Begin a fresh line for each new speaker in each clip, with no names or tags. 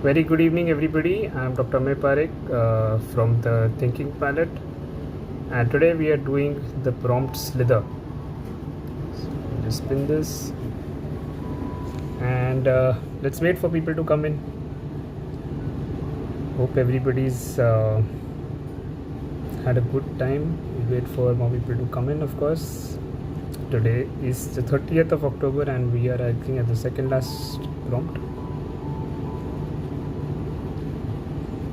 Very good evening, everybody. I'm Dr. May Parekh from the Thinking Palette, and today we are doing the prompt slither. So just spin this, and let's wait for people to come in. Hope everybody's had a good time. We'll wait for more people to come in, of course. Today is the 30th of October, and we are acting at the second last prompt.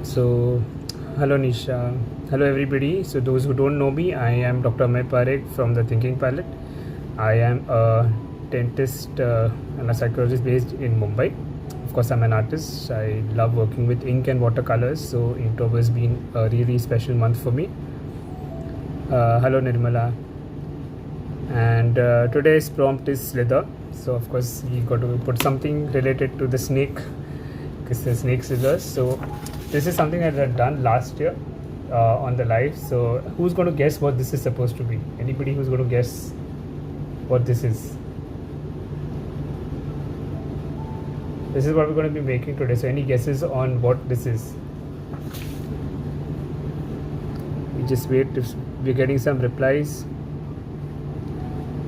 So, hello Nisha, hello everybody. So, those who don't know me, I am Dr. May Parekh from the Thinking Palette. I am a dentist and a psychologist based in Mumbai. Of course, I'm an artist. I love working with ink and watercolors. So, October has been a really special month for me. Hello Nirmala. And today's prompt is slither. So, of course, we got to put something related to the snake because the snake scissors. So, this is something that I've done last year on the live. So who's going to guess what this is supposed to be? Anybody who's going to guess what this is? This is what we're going to be making today. So any guesses on what this is? We just wait if we're getting some replies.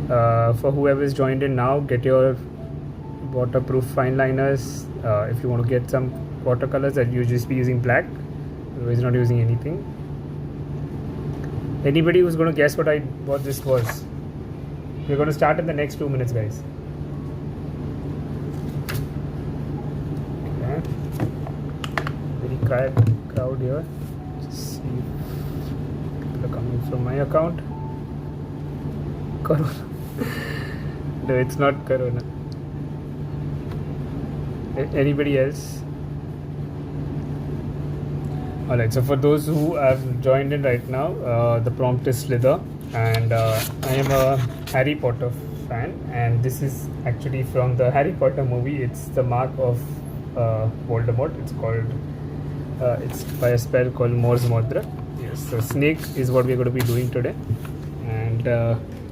For whoever is joined in now, get your waterproof fine liners. If you want to get some watercolors, that you just be using black, otherwise not using anything. Anybody who's going to guess what this was? We're going to start in the next 2 minutes, guys. Okay. Very quiet crowd here. Just see if people are coming from my account. Corona. No, it's not Corona. Anybody else? Alright, so for those who have joined in right now, the prompt is slither, and I am a Harry Potter fan, and this is actually from the Harry Potter movie. It's the mark of Voldemort. It's by a spell called Morse Mudra. Yes, so snake is what we're going to be doing today, and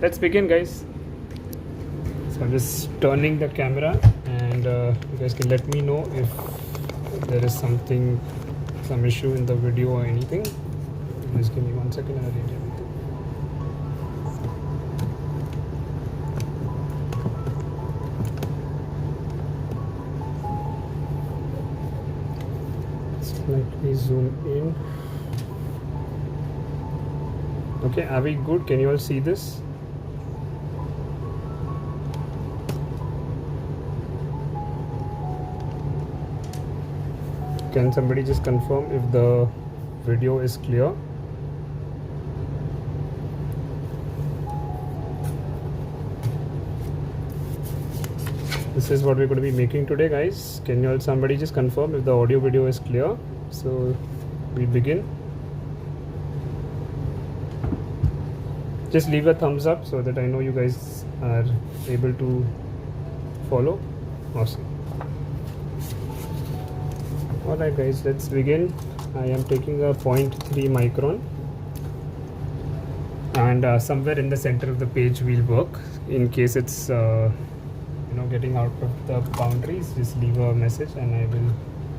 let's begin, guys. So I'm just turning the camera, and you guys can let me know if there is some issue in the video or anything. Just give me 1 second, I'll read everything. Let me zoom in. Okay, are we good? Can you all see this? Can somebody just confirm if the video is clear? This is what we're going to be making today, guys. Can you all somebody just confirm if the audio video is clear? So we begin. Just leave a thumbs up so that I know you guys are able to follow. Awesome. Alright guys, let's begin. I am taking a 0.3 micron, and somewhere in the center of the page will work. In case it's getting out of the boundaries, just leave a message and I will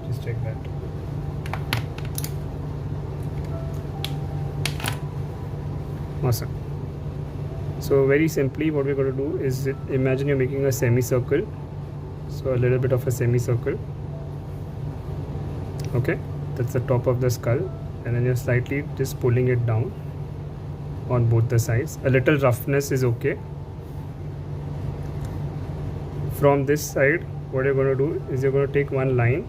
just check that. Awesome. So very simply what we're going to do is imagine you're making a semicircle. So a little bit of a semicircle. Okay, that's the top of the skull, and then you're slightly just pulling it down on both the sides. A little roughness is okay. From this side, what you're going to do is you're going to take one line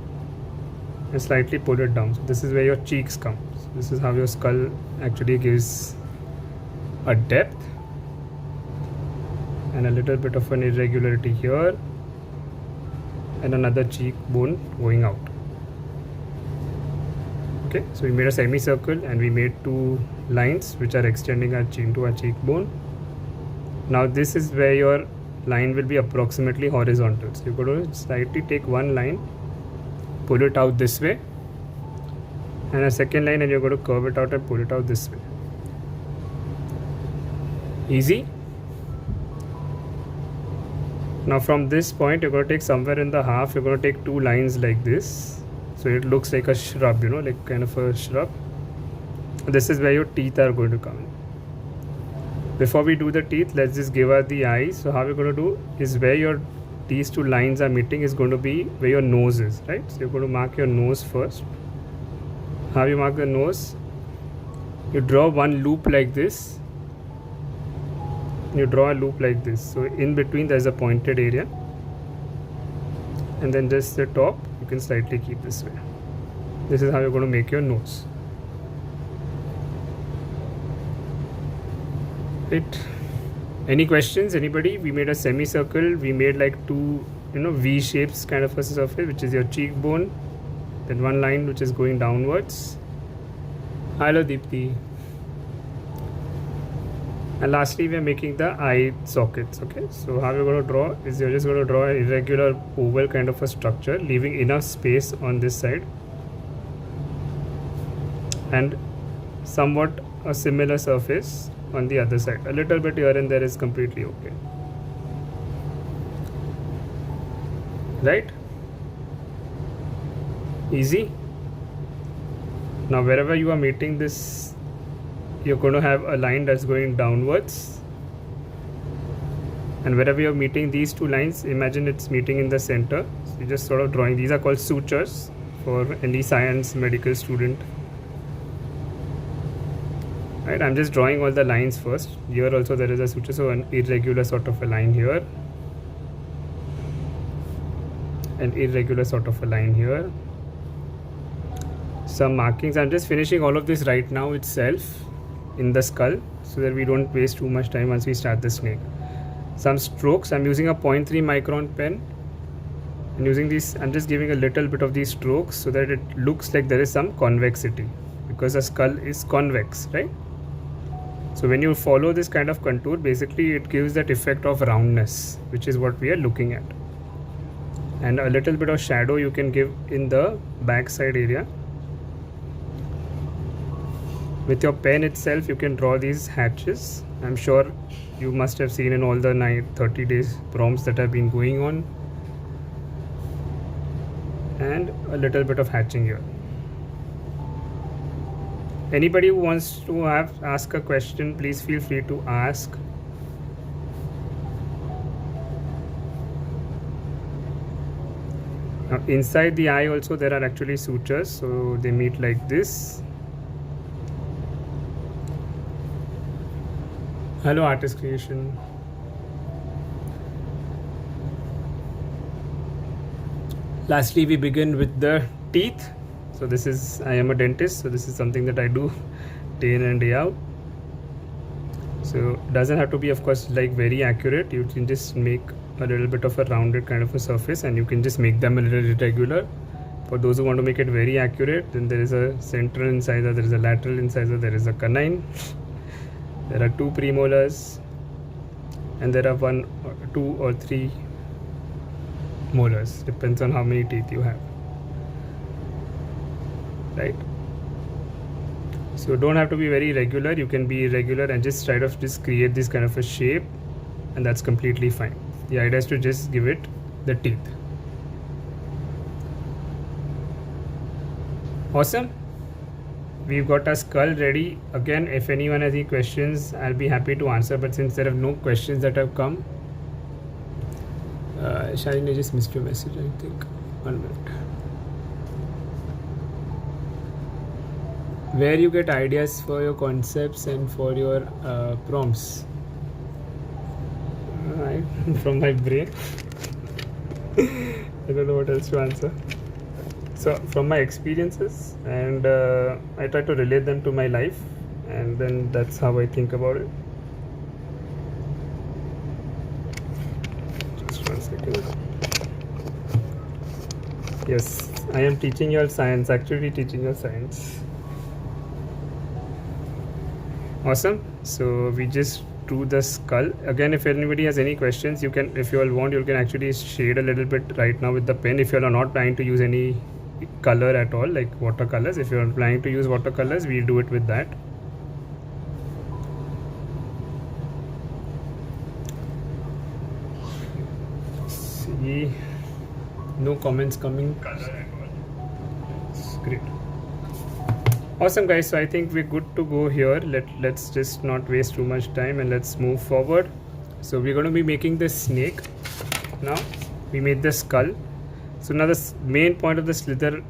and slightly pull it down. So this is where your cheeks come. So this is how your skull actually gives a depth, and a little bit of an irregularity here, and another cheekbone going out. Okay, so we made a semicircle and we made 2 lines which are extending our chin to our cheekbone. Now this is where your line will be approximately horizontal. So you're going to slightly take one line, pull it out this way, and a second line, and you're going to curve it out and pull it out this way. Easy. Now from this point you're going to take somewhere in the half, you're going to take 2 lines like this. so it looks like a shrub, you know, like kind of a shrub. This is where your teeth are going to come in. Before we do the teeth, let's just give out the eyes. So how we're going to do is where these two lines are meeting is going to be where your nose is, right? So you're going to mark your nose first. How you mark the nose? You draw one loop like this. You draw a loop like this. So in between there's a pointed area. And then just the top, you can slightly keep this way. This is how you're going to make your nose. Right. Any questions? Anybody? We made a semicircle. We made like two, you know, V shapes kind of a surface, which is your cheekbone. Then one line which is going downwards. Hello, Deepthi. And lastly, we are making the eye sockets. Okay. So how we're going to draw is you're just going to draw an irregular oval kind of a structure, leaving enough space on this side, and somewhat a similar surface on the other side. A little bit here and there is completely okay, right? Easy. Now wherever you are meeting this, you're going to have a line that's going downwards, and wherever you're meeting these two lines, imagine it's meeting in the center. So you're just sort of drawing. These are called sutures for any science medical student. Right, I'm just drawing all the lines first. Here also there is a suture, so an irregular sort of a line here, an irregular sort of a line here, some markings. I'm just finishing all of this right now itself in the skull so that we don't waste too much time once we start the snake. Some strokes. I'm using a 0.3 micron pen, and using these, I'm just giving a little bit of these strokes so that it looks like there is some convexity, because the skull is convex, right? So when you follow this kind of contour, basically it gives that effect of roundness, which is what we are looking at. And a little bit of shadow you can give in the back side area. With your pen itself, you can draw these hatches. I'm sure you must have seen in all the 30 days prompts that have been going on. And a little bit of hatching here. Anybody who wants to ask a question, please feel free to ask. Now inside the eye also there are actually sutures, so they meet like this. Hello, Artist Creation. Lastly, we begin with the teeth. So this is, I am a dentist, so this is something that I do day in and day out. So doesn't have to be, of course, like very accurate. You can just make a little bit of a rounded kind of a surface, and you can just make them a little irregular. For those who want to make it very accurate, then there is a central incisor, there is a lateral incisor, there is a canine, there are 2 premolars, and there are 1, 2 or 3 molars. Depends on how many teeth you have. Right, so don't have to be very regular. You can be irregular and just try to just create this kind of a shape, and that's completely fine. The idea is to just give it the teeth. Awesome. We've got our skull ready. Again, if anyone has any questions, I'll be happy to answer, but since there are no questions that have come, Shine, I just missed your message, I think. 1 minute. Where you get ideas for your concepts and for your prompts? Right, from my brain. I don't know what else to answer. So from my experiences, and I try to relate them to my life, and then that's how I think about it. Just 1 second. Yes, I am teaching your science, actually teaching your science. Awesome. So we just drew the skull. Again, if anybody has any questions, you can, if you all want, you can actually shade a little bit right now with the pen. If you all are not planning to use any color at all, like watercolors, if you are planning to use watercolors, we'll do it with that. See, no comments coming. Color at all. great. Awesome guys, so I think we're good to go here. Let's just not waste too much time and let's move forward. So we're going to be making this snake. Now we made the skull. So now the main point of the slither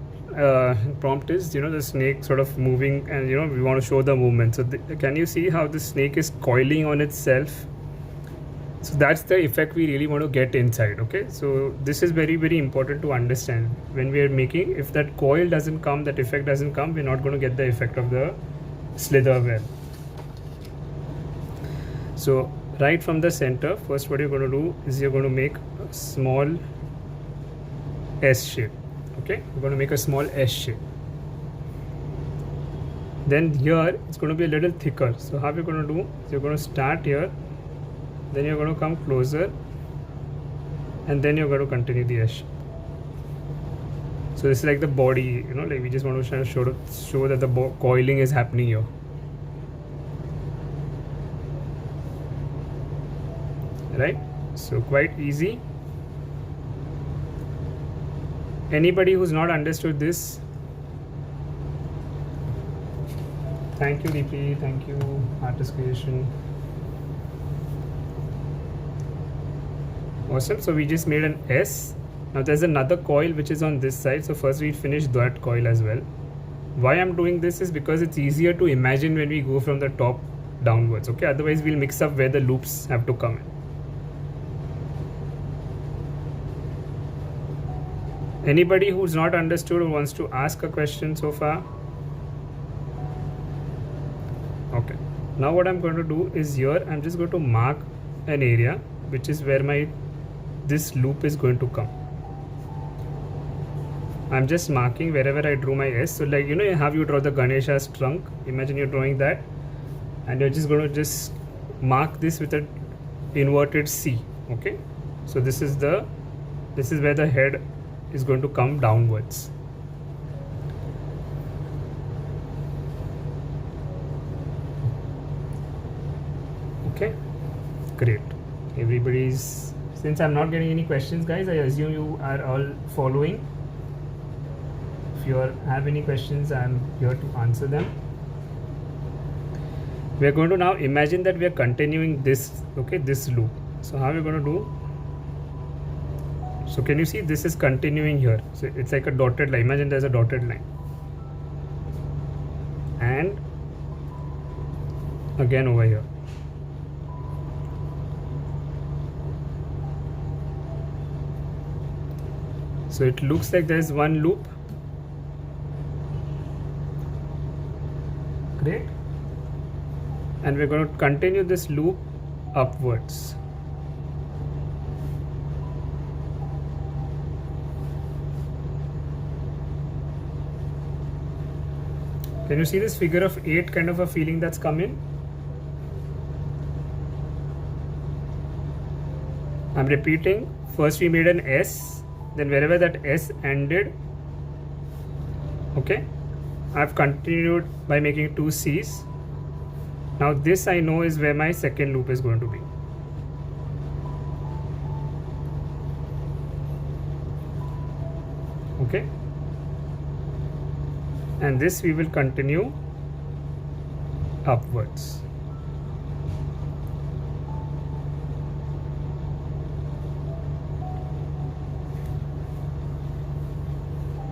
prompt is, the snake sort of moving, and we want to show the movement. So can you see how the snake is coiling on itself? So that's the effect we really want to get inside. Okay, so this is very, very important to understand when we are making. If that coil doesn't come, that effect doesn't come, we're not going to get the effect of the slither web. So right from the center, first what you're going to do is you're going to make a small S shape. Okay, we're going to make a small S shape. Then here it's going to be a little thicker. So how you're going to do is you're going to start here, then you're going to come closer, and then you're going to continue the S shape. So this is like the body, like we just want to show that the coiling is happening here. Right? So quite easy. Anybody who's not understood this? Thank you, DP. Thank you, Artist Creation. Awesome. So we just made an S. Now there's another coil which is on this side. So first we finish that coil as well. Why I'm doing this is because it's easier to imagine when we go from the top downwards. Okay. Otherwise we'll mix up where the loops have to come in. Anybody who's not understood or wants to ask a question so far? Okay. Now what I'm going to do is here I'm just going to mark an area which is where this loop is going to come. I'm just marking wherever I drew my S. So like how you draw the Ganesha's trunk. Imagine you're drawing that, and you're just going to just mark this with an inverted C. Okay. So this is where the head is going to come downwards. Okay, great. Since I'm not getting any questions, guys, I assume you are all following. If you have any questions, I'm here to answer them. We are going to now imagine that we are continuing this loop. So how are we going to do? So can you see this is continuing here? So it's like a dotted line. Imagine there's a dotted line. And again over here. So it looks like there's one loop. Great. And we're going to continue this loop upwards. Can you see this figure of 8 kind of a feeling that's come in? I'm repeating. First we made an S, then wherever that S ended, okay, I've continued by making 2 C's. Now this I know is where my second loop is going to be. Okay. And this we will continue upwards.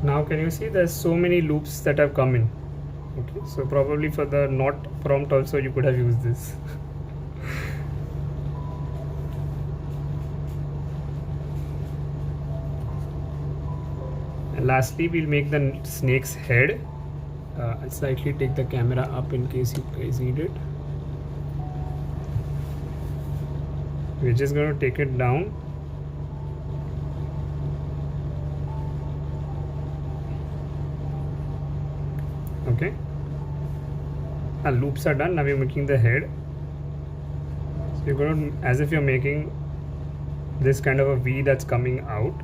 Now can you see there's so many loops that have come in. Okay, so probably for the not prompt also you could have used this. And lastly we'll make the snake's head. I'll slightly take the camera up in case you guys need it. We're just going to take it down. Okay. Our loops are done. Now we're making the head. So you're going to, as if you're making this kind of a V that's coming out.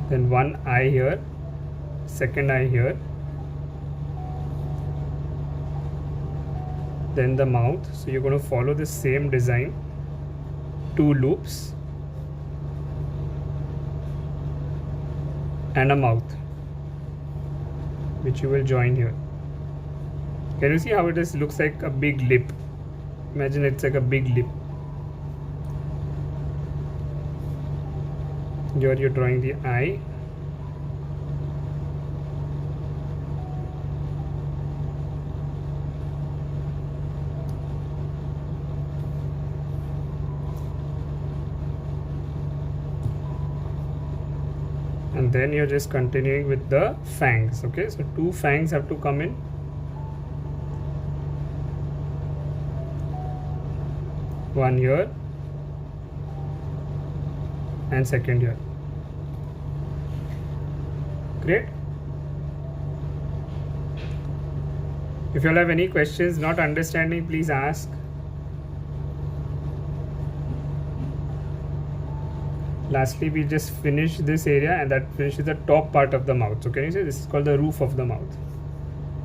Then one eye here, second eye here, then the mouth. So you're going to follow the same design, 2 loops, and a mouth, which you will join here. Can you see how it is? Looks like a big lip. Imagine it's like a big lip. Here you're drawing the eye. And then you're just continuing with the fangs. Okay, so 2 fangs have to come in. One here and second here. Great. If you all have any questions, not understanding, please ask. Lastly, we just finish this area, and that finishes the top part of the mouth. So can you see this is called the roof of the mouth?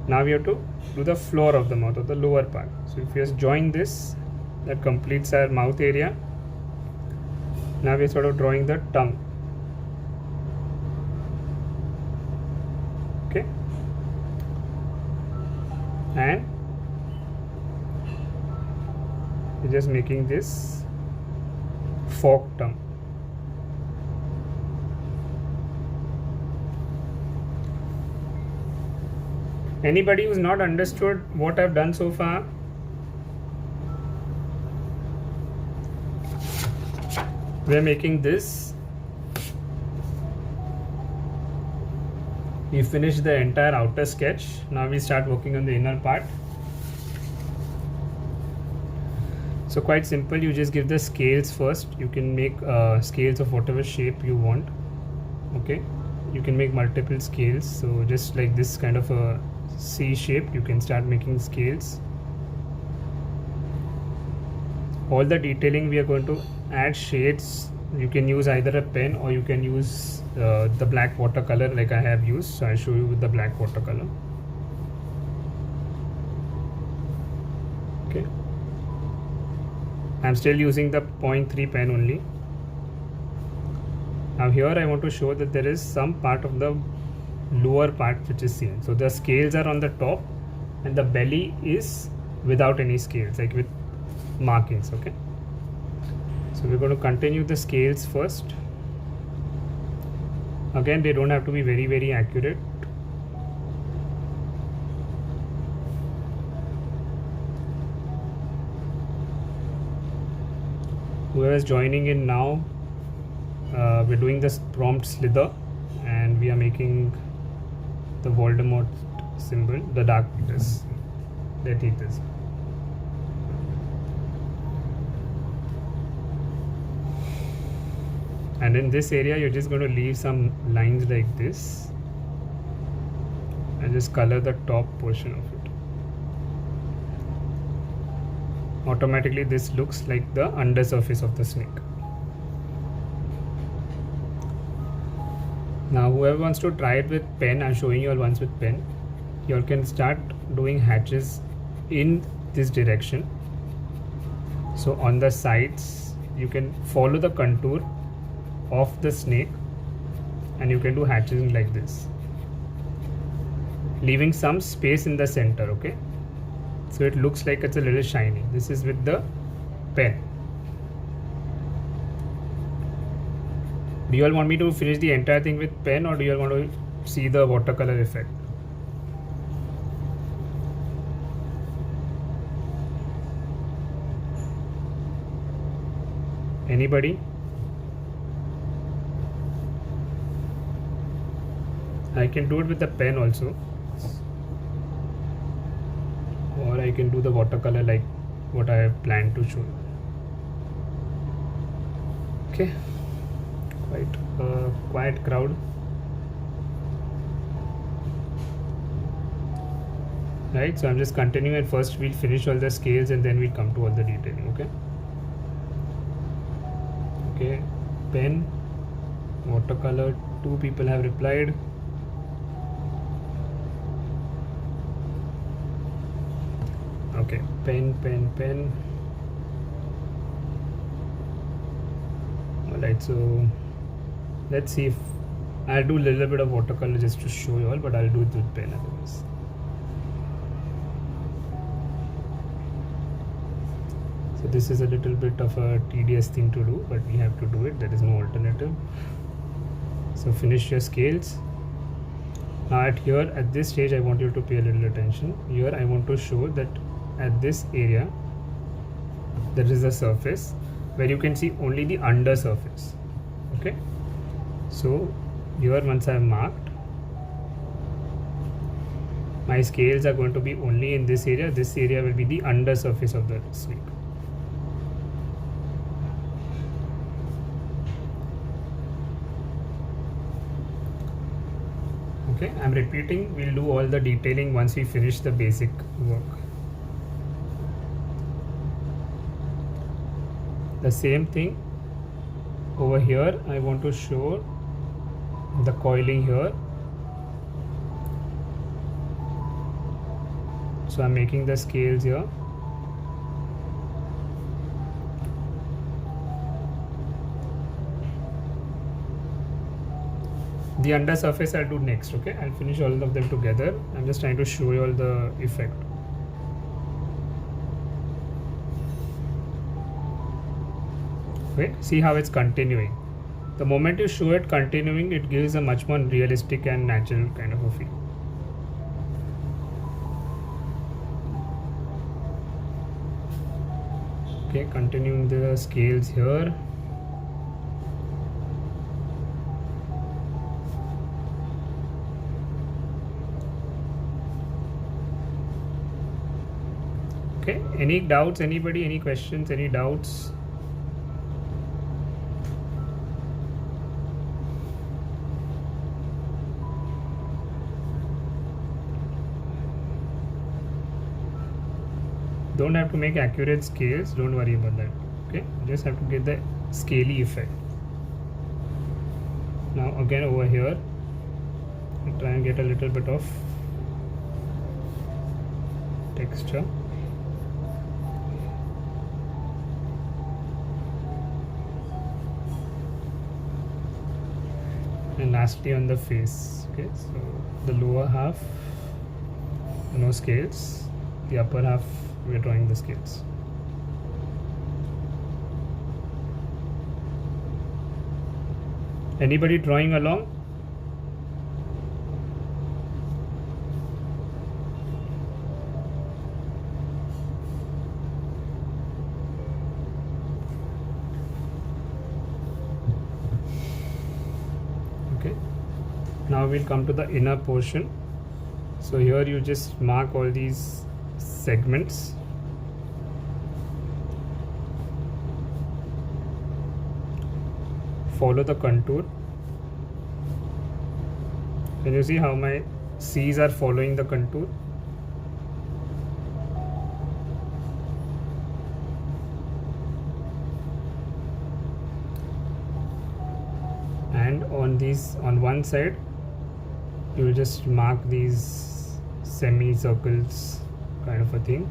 Now we have to do the floor of the mouth, or the lower part. So if you just join this, that completes our mouth area. Now we're sort of drawing the tongue. Okay, and we're just making this fork tongue. Anybody who's not understood what I've done so far? We're making this. We finished the entire outer sketch. Now we start working on the inner part. So quite simple, you just give the scales first. You can make scales of whatever shape you want. Okay, you can make multiple scales. So just like this kind of a C shape, you can start making scales. All the detailing we are going to add shades. You can use either a pen or you can use the black watercolor like I have used. So I'll show you with the black watercolor. Okay, I'm still using the 0.3 pen only. Now here I want to show that there is some part of the lower part which is seen. So the scales are on the top and the belly is without any scales, like with markings. Okay, so we're going to continue the scales first. Again, they don't have to be very accurate. Whoever is joining in now, we're doing this prompt slither and we are making the Voldemort symbol, the Dark Eaters, Death Eaters. And in this area, you're just going to leave some lines like this and just color the top portion of it. Automatically, this looks like the undersurface of the snake. Now whoever wants to try it with pen, I'm showing you all once with pen. You all can start doing hatches in this direction. So on the sides, you can follow the contour of the snake and you can do hatches like this, leaving some space in the center. Okay, so it looks like it's a little shiny. This is with the pen. Do you all want me to finish the entire thing with pen or do you all want to see the watercolor effect? Anybody? I can do it with the pen also, or I can do the watercolor like what I have planned to show. Okay, quite a quiet crowd. Right, so I'm just continuing, and first we'll finish all the scales and then we'll come to all the detailing. Okay, okay, pen, watercolor, 2 people have replied. Okay, pen. Alright, so let's see if I'll do a little bit of watercolor just to show you all, but I'll do it with pen otherwise. So this is a little bit of a tedious thing to do, but we have to do it. There is no alternative. So finish your scales. Now at this stage I want you to pay a little attention. Here I want to show that at this area there is a surface where you can see only the under surface. Okay, so here once I have marked, my scales are going to be only in this area. This area will be the under surface of the snake. Okay, I'm repeating, we'll do all the detailing once we finish the basic work. The same thing over here, I want to show the coiling here. So I'm making the scales here. The under surface I'll do next. Okay, I'll finish all of them together. I'm just trying to show you all the effect. Okay, see how it's continuing. The moment you show it continuing, it gives a much more realistic and natural kind of a feel. Okay, continuing the scales here. Okay, any doubts, anybody, any questions, any doubts? Don't have to make accurate scales, don't worry about that. Okay, just have to get the scaly effect. Now again over here, I'll try and get a little bit of texture. And lastly on the face. Okay, so the lower half no scales, the upper half we're drawing the scales. Anybody drawing along? Okay, now we'll come to the inner portion. So here you just mark all these segments. Follow the contour. Can you see how my C's are following the contour? And on one side you will just mark these semicircles kind of a thing.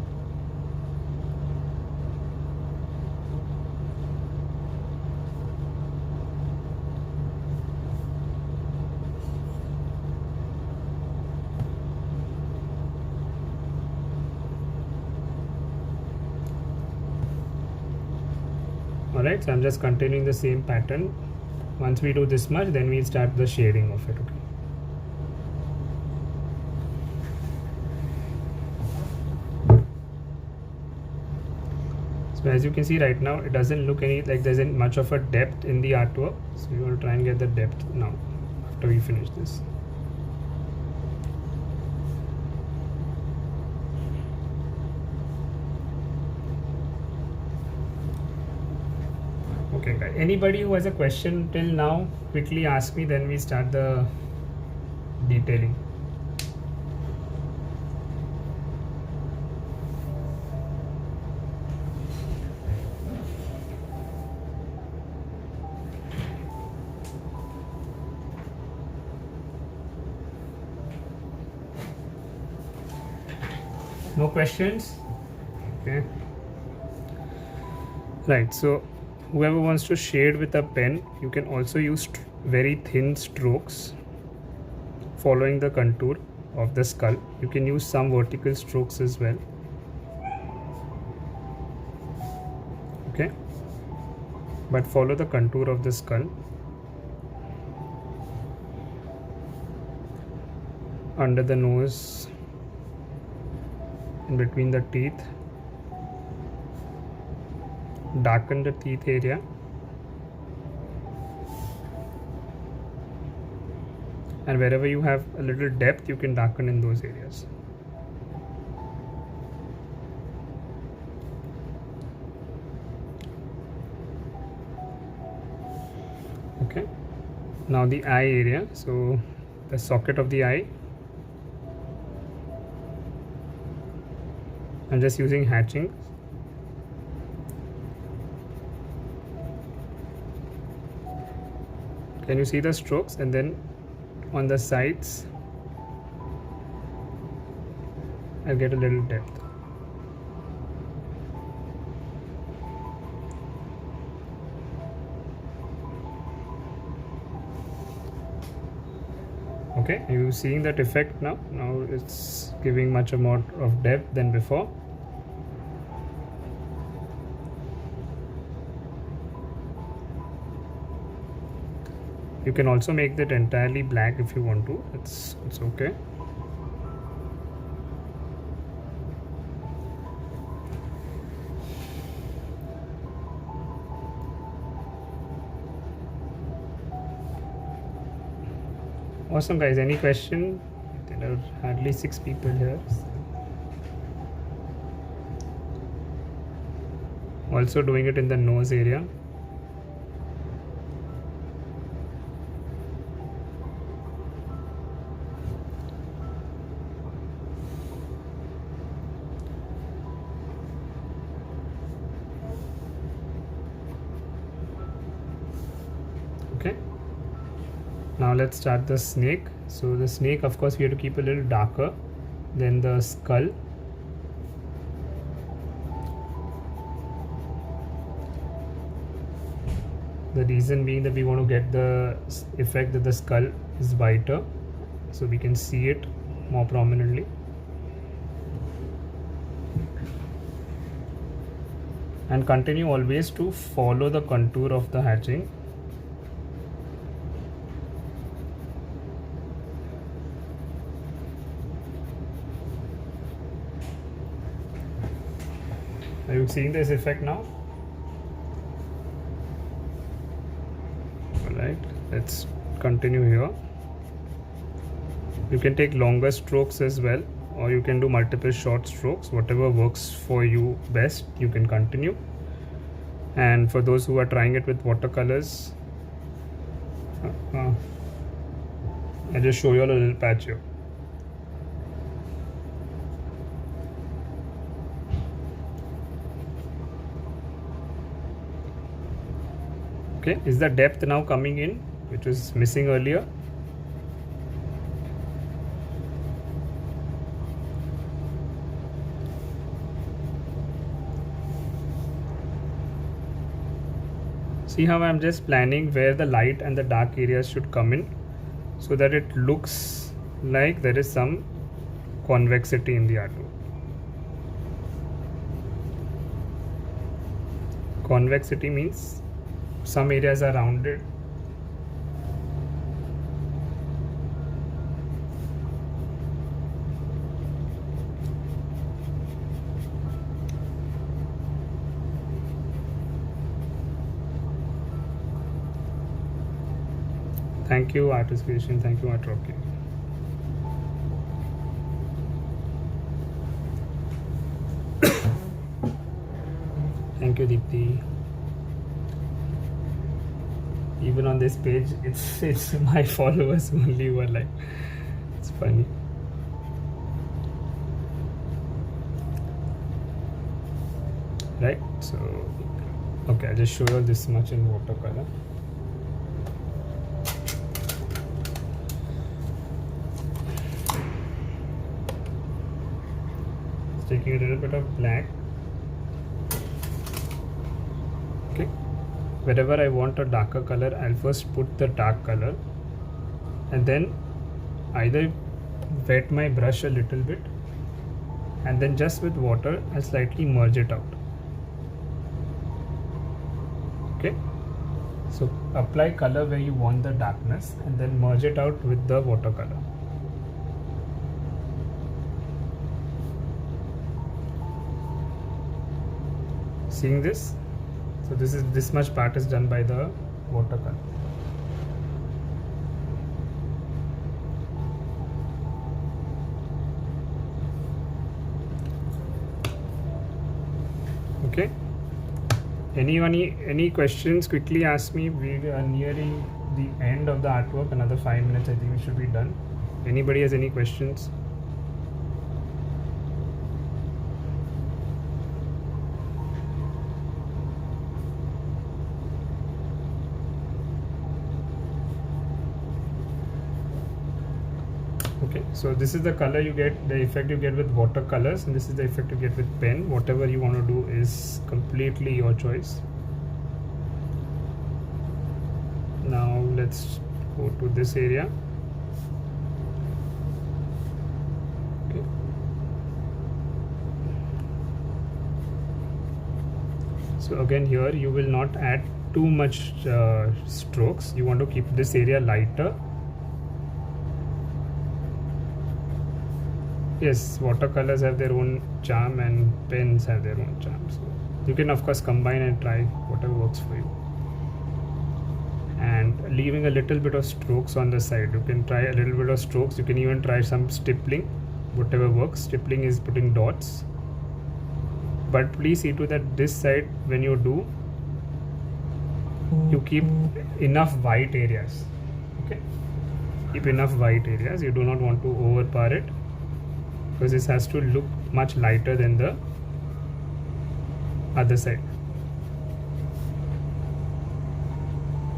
Alright, so I'm just continuing the same pattern. Once we do this much, then we'll start the shading of it. Okay. So as you can see right now, it doesn't look like there isn't much of a depth in the artwork. So we want to try and get the depth now after we finish this. Okay, guys. Anybody who has a question till now, quickly ask me, then we start the detailing. No questions? Okay. Right, so whoever wants to shade with a pen, you can also use very thin strokes following the contour of the skull. You can use some vertical strokes as well. Okay, but follow the contour of the skull. Under the nose, in between the teeth, darken the teeth area, and wherever you have a little depth, you can darken in those areas. Okay, now the eye area, so the socket of the eye, I'm just using hatching. Can you see the strokes? And then on the sides, I'll get a little depth. Okay, are you seeing that effect now? Now it's giving much more of depth than before. You can also make that entirely black if you want to. It's okay. Awesome, guys. Any question? There are hardly 6 people here. Also doing it in the nose area. Okay, now let's start the snake. So the snake, of course, we have to keep a little darker than the skull. The reason being that we want to get the effect that the skull is whiter, so we can see it more prominently. And continue always to follow the contour of the hatching. Are you seeing this effect now? Alright, let's continue here. You can take longer strokes as well, or you can do multiple short strokes. Whatever works for you best, you can continue. And for those who are trying it with watercolors, I'll just show you all a little patch here. Okay, is the depth now coming in, which was missing earlier? See how I'm just planning where the light and the dark areas should come in, so that it looks like there is some convexity in the artwork. Convexity means some areas are rounded. Thank you, Artist Creation. Thank you, Art Rocket. Thank you, Deepthi. Even on this page, it's my followers only who are like, it's funny. Right, so okay, I'll just show you this much in watercolor. Taking a little bit of black. Okay, wherever I want a darker color, I'll first put the dark color and then either wet my brush a little bit and then just with water I'll slightly merge it out. Okay, so apply color where you want the darkness and then merge it out with the watercolor. Seeing this? So this much part is done by the watercolor. Okay. Any questions? Quickly ask me. We are nearing the end of the artwork. Another 5 minutes. I think we should be done. Anybody has any questions? Okay, so this is the color you get, the effect you get with watercolors, and this is the effect you get with pen. Whatever you want to do is completely your choice. Now let's go to this area. Okay. So again here you will not add too much strokes. You want to keep this area lighter. Yes, watercolors have their own charm and pens have their own charm. So you can of course combine and try whatever works for you. And leaving a little bit of strokes on the side. You can try a little bit of strokes. You can even try some stippling, whatever works. Stippling is putting dots. But please see to that this side when you do, you keep enough white areas. Okay, keep enough white areas. You do not want to overpower it, because this has to look much lighter than the other side.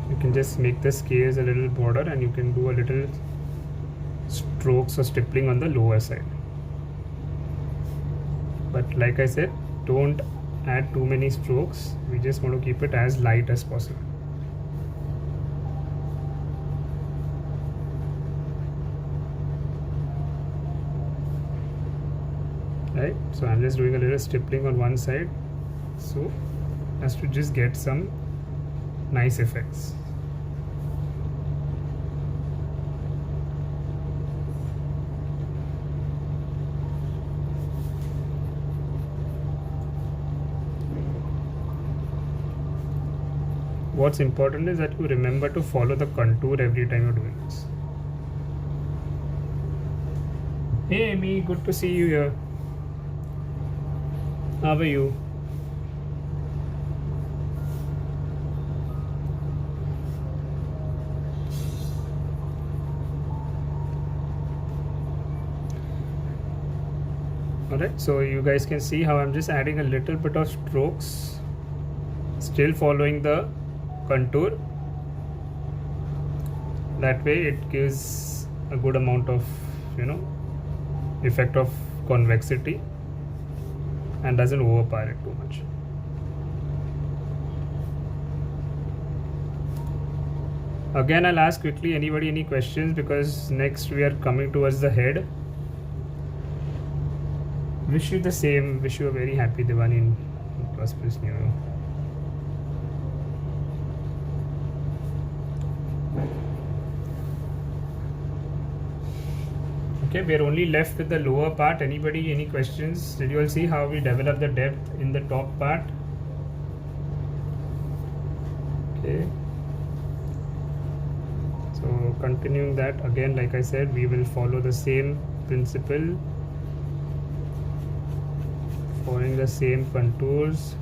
You can just make the scales a little broader and you can do a little strokes or stippling on the lower side. But like I said, don't add too many strokes. We just want to keep it as light as possible. Right, so I'm just doing a little stippling on one side so as to just get some nice effects. What's important is that you remember to follow the contour every time you're doing this. Hey Amy, good to see you here. How are you? Alright, so you guys can see how I'm just adding a little bit of strokes, still following the contour. That way it gives a good amount of, effect of convexity and doesn't overpower it too much. Again, I'll ask quickly, anybody any questions, because next we are coming towards the head. Wish you the same. Wish you a very happy Diwali and prosperous New Year. Okay, we are only left with the lower part. Anybody any questions? Did you all see how we develop the depth in the top part? Okay, so continuing that, again like I said, we will follow the same principle, following the same contours.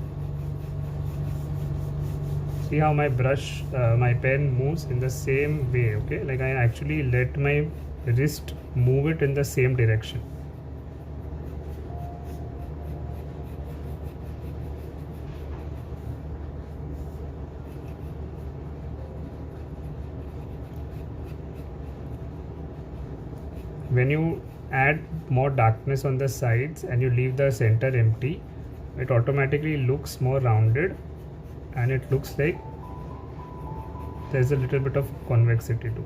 See how my brush, my pen moves in the same way. Okay, like I actually let my wrist move it in the same direction. When you add more darkness on the sides and you leave the center empty, it automatically looks more rounded and it looks like there's a little bit of convexity to it.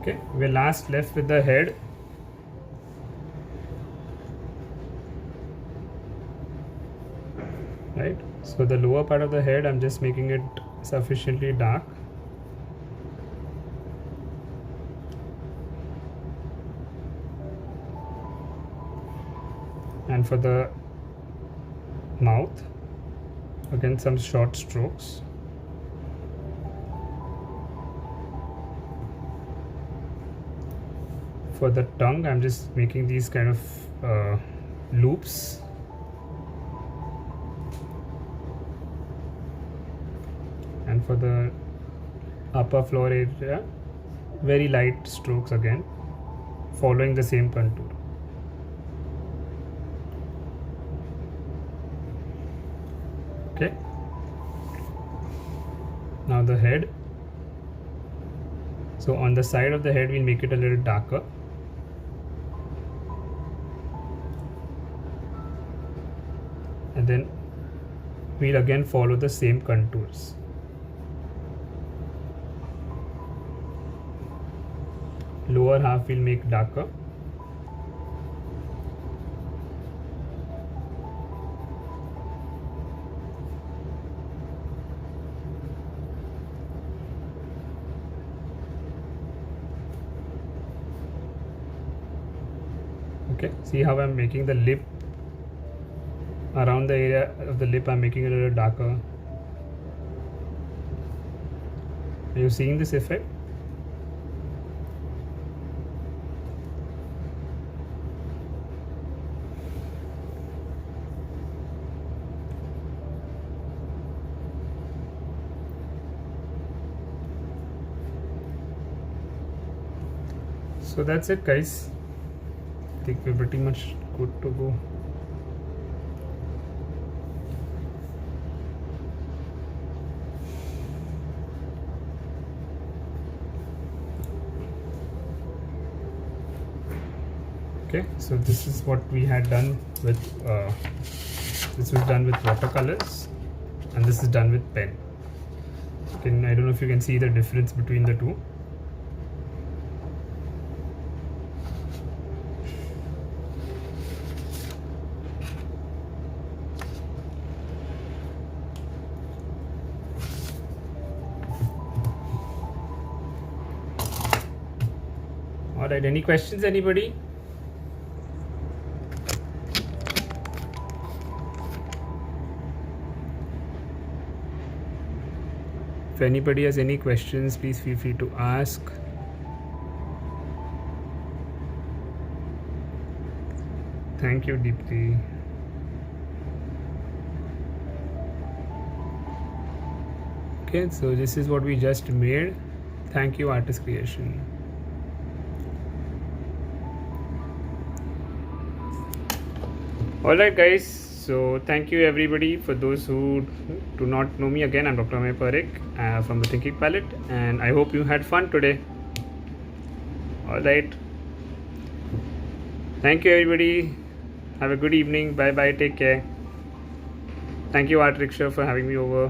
Okay, we're last left with the head. Right, so the lower part of the head, I'm just making it sufficiently dark. And for the mouth, again some short strokes. For the tongue, I'm just making these kind of loops. And for the upper floor area, very light strokes again, following the same contour. Okay, now the head. So on the side of the head, we'll make it a little darker. And then we'll again follow the same contours. Lower half we'll make darker. Okay, see how I'm making the lip, around the area of the lip I'm making it a little darker. Are you seeing this effect? So that's it, guys. I think we're pretty much good to go. Okay, so this is what we had done with this was done with watercolors, and this is done with pen. I don't know if you can see the difference between the two. All right, any questions, anybody? If anybody has any questions, please feel free to ask. Thank you, Deepthi. Okay, so this is what we just made. Thank you, Artist Creation. Alright, guys, so thank you everybody. For those who do not know me, again, I'm Dr. Amey Parekh from the Thinking Palette, and I hope you had fun today. Alright, thank you everybody. Have a good evening. Bye bye, take care. Thank you, Art Rickshaw, for having me over.